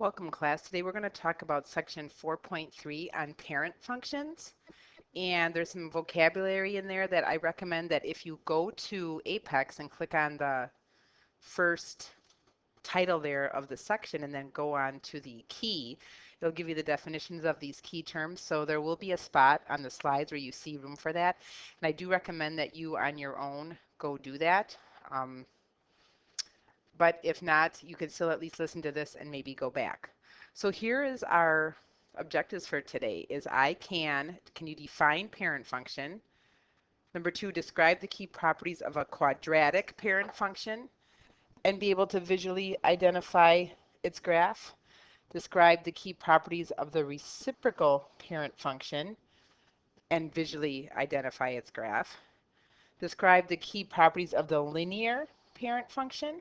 Welcome, class. Today we're going to talk about section 4.3 on parent functions. And there's some vocabulary in there that I recommend that if you go to Apex and click on the first title there of the section and then go on to the key, it'll give you the definitions of these key terms. So there will be a spot on the slides where you see room for that. And I do recommend that you on your own go do that. But if not, you can still at least listen to this and maybe go back. So here is our objectives for today is can you define parent function? Number two, describe the key properties of a quadratic parent function and be able to visually identify its graph. Describe the key properties of the reciprocal parent function and visually identify its graph. Describe the key properties of the linear parent function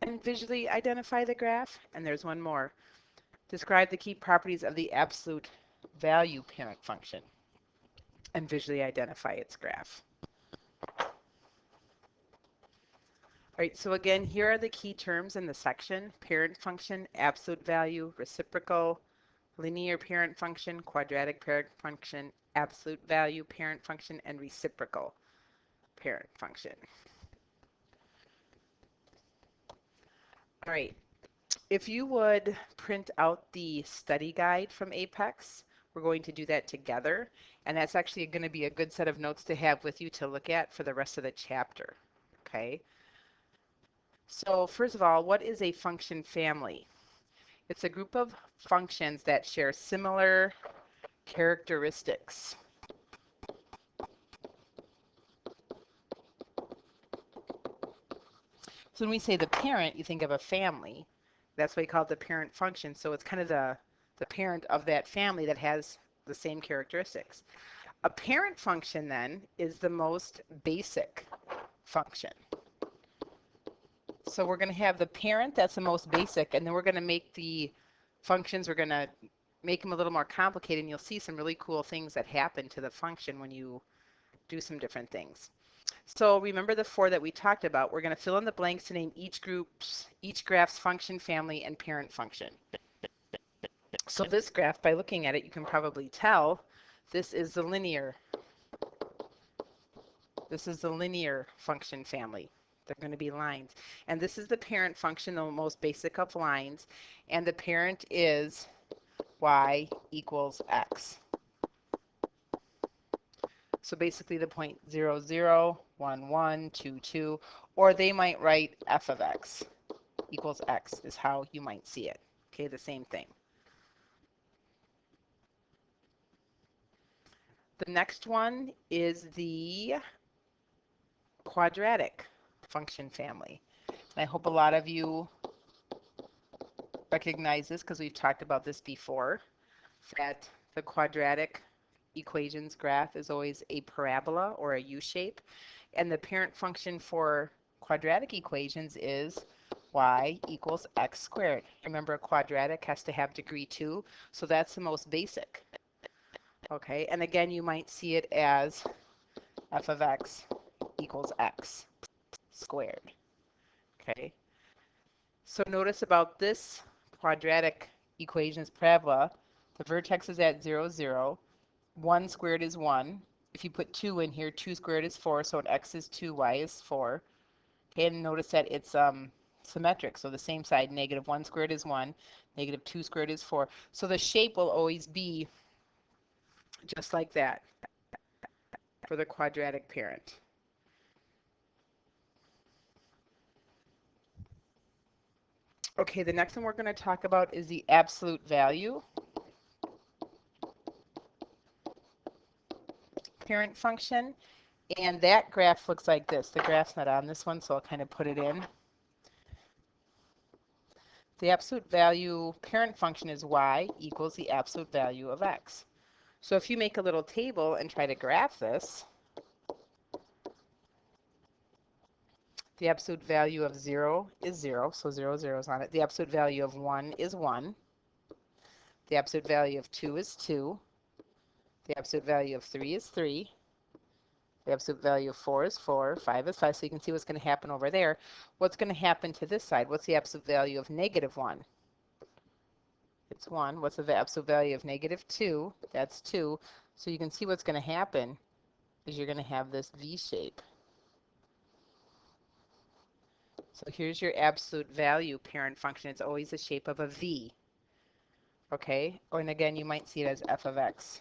and visually identify the graph. And there's one more. Describe the key properties of the absolute value parent function and visually identify its graph. All right, so again, here are the key terms in the section: parent function, absolute value, reciprocal, linear parent function, quadratic parent function, absolute value parent function, and reciprocal parent function. All right, if you would print out the study guide from Apex, we're going to do that together, and that's actually going to be a good set of notes to have with you to look at for the rest of the chapter. Okay. So first of all, what is a function family? It's a group of functions that share similar characteristics. So when we say the parent, you think of a family. That's why we call it the parent function. So it's kind of the parent of that family that has the same characteristics. A parent function then is the most basic function. So we're going to have the parent, that's the most basic, and then we're going to make the functions, we're going to make them a little more complicated, and you'll see some really cool things that happen to the function when you do some different things. So remember the four that we talked about. We're going to fill in the blanks to name each graph's function, family, and parent function. So this graph, by looking at it, you can probably tell this is the linear. This is the linear function family. They're going to be lines. And this is the parent function, the most basic of lines. And the parent is y equals x. So basically the point 0, 0, 1, 1, 2, 2, or they might write f of x equals x is how you might see it. Okay, the same thing. The next one is the quadratic function family. And I hope a lot of you recognize this because we've talked about this before, that the quadratic equations graph is always a parabola or a U-shape, and the parent function for quadratic equations is y equals x squared. Remember, a quadratic has to have degree 2, so that's the most basic. Okay, and again, you might see it as f of x equals x squared. Okay, so notice about this quadratic equations parabola, the vertex is at 0, 0. 1 squared is 1. If you put 2 in here, 2 squared is 4, so an x is 2, y is 4. Okay, and notice that it's symmetric, so the same side, negative 1 squared is 1, negative 2 squared is 4. So the shape will always be just like that for the quadratic parent. Okay, the next one we're going to talk about is the absolute value parent function, and that graph looks like this. The graph's not on this one, so I'll kind of put it in. The absolute value parent function is y equals the absolute value of x. So if you make a little table and try to graph this, the absolute value of 0 is 0, so 0, 0 is on it. The absolute value of 1 is 1. The absolute value of 2 is 2. The absolute value of 3 is 3. The absolute value of 4 is 4. 5 is 5, so you can see what's going to happen over there. What's going to happen to this side? What's the absolute value of negative 1? quadrants. 1, what's the absolute value of negative 2? That's 2. So you can see what's going to happen is you're going to have this V shape. So here's your absolute value parent function. It's always the shape of a V. Okay? And again, you might see it as f of x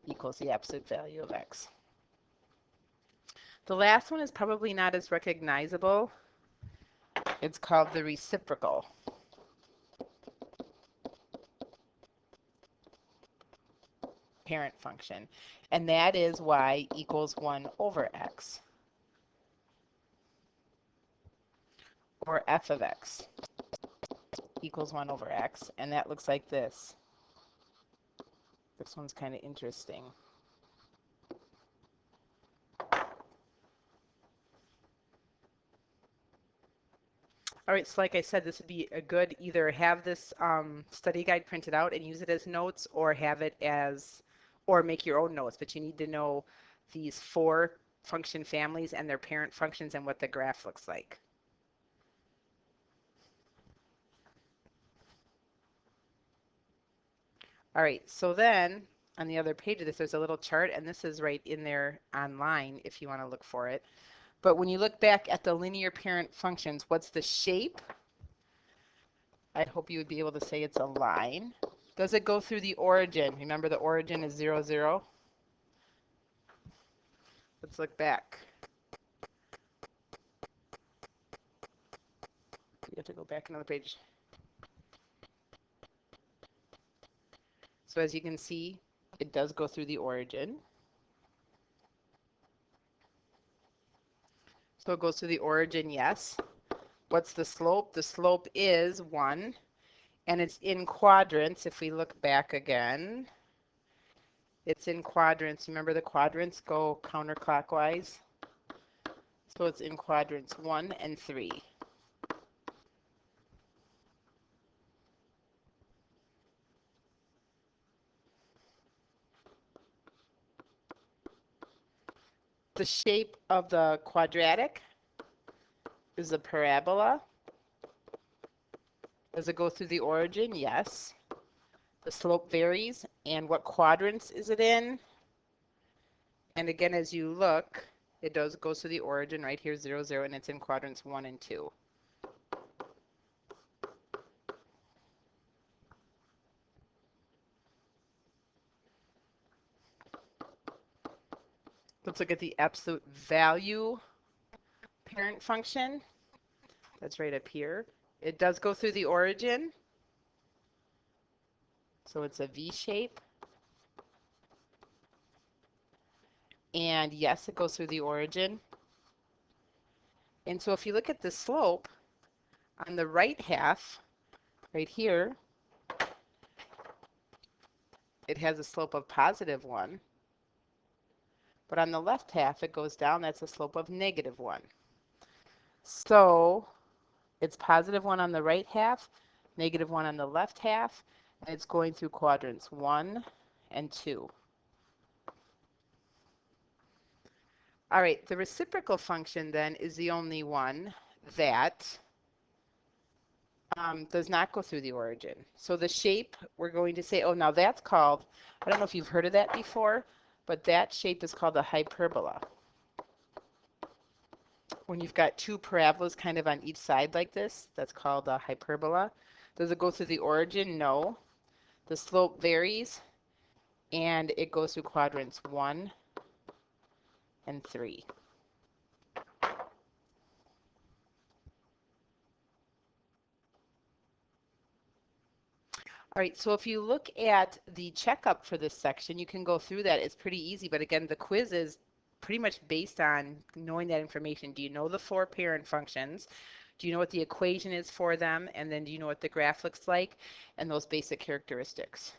equals the absolute value of x. The last one is probably not as recognizable. It's called the reciprocal. Parent function. And that is y equals 1 over x. Or f of x equals 1 over x. And that looks like this. This one's kind of interesting. All right, so like I said, this would be a good either have this study guide printed out and use it as notes, or have it as, or make your own notes. But you need to know these 4 function families and their parent functions and what the graph looks like. All right, so then on the other page of this, there's a little chart, and this is right in there online if you want to look for it. But when you look back at the linear parent functions, what's the shape? I hope you would be able to say it's a line. Does it go through the origin? Remember the origin is 0, 0? Let's look back. You have to go back another page. So as you can see, it does go through the origin. So it goes through the origin, yes. What's the slope? The slope is 1, and it's in quadrants. If we look back again, it's in quadrants. Remember the quadrants go counterclockwise? So it's in quadrants 1 and 3. The shape of the quadratic is a parabola. Does it go through the origin? Yes. The slope varies. And what quadrants is it in? And again, as you look, it goes through the origin right here, 0, 0, and it's in quadrants 1 and 2. Let's look at the absolute value parent function. That's right up here. It does go through the origin. So it's a V shape. And yes, it goes through the origin. And so if you look at the slope on the right half, right here, it has a slope of positive 1. But on the left half, it goes down. That's a slope of negative 1. So it's positive 1 on the right half, negative 1 on the left half, and it's going through quadrants 1 and 2. All right, the reciprocal function then is the only one that does not go through the origin. So the shape, we're going to say, oh, now that's called, I don't know if you've heard of that before, but that shape is called a hyperbola. When you've got 2 parabolas kind of on each side like this, that's called a hyperbola. Does it go through the origin? No. The slope varies, and it goes through quadrants 1 and 3. All right, so if you look at the checkup for this section, you can go through that. It's pretty easy, but again, the quiz is pretty much based on knowing that information. Do you know the 4 parent functions? Do you know what the equation is for them? And then do you know what the graph looks like? And those basic characteristics.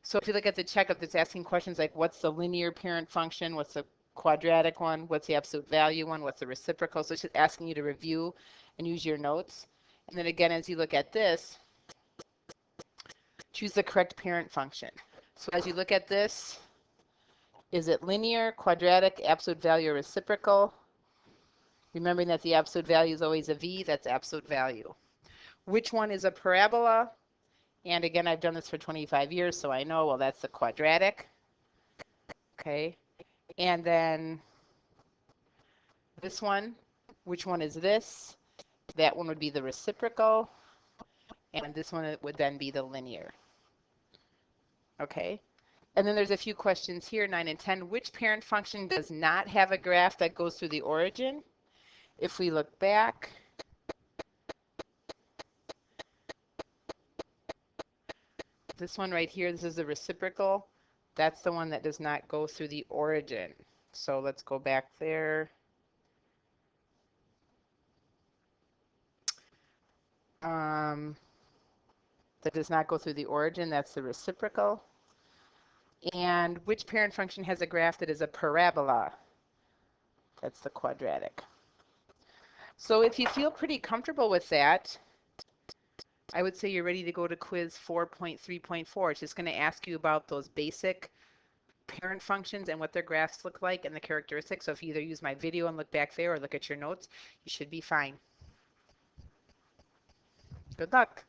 So if you look at the checkup, it's asking questions like, what's the linear parent function? What's the quadratic one? What's the absolute value one? What's the reciprocal? So it's just asking you to review and use your notes. And then again, as you look at this, choose the correct parent function. So as you look at this, is it linear, quadratic, absolute value, or reciprocal? Remembering that the absolute value is always a V, that's absolute value. Which one is a parabola? And again, I've done this for 25 years, so I know, well, that's the quadratic. Okay. And then this one, which one is this? That one would be the reciprocal. And this one would then be the linear. Okay. And then there's a few questions here, 9 and 10. Which parent function does not have a graph that goes through the origin? If we look back, this one right here, this is the reciprocal. That's the one that does not go through the origin. So let's go back there. That does not go through the origin, that's the reciprocal. And which parent function has a graph that is a parabola? That's the quadratic. So if you feel pretty comfortable with that, I would say you're ready to go to quiz 4.3.4. It's just going to ask you about those basic parent functions and what their graphs look like and the characteristics. So if you either use my video and look back there or look at your notes, you should be fine. Good luck.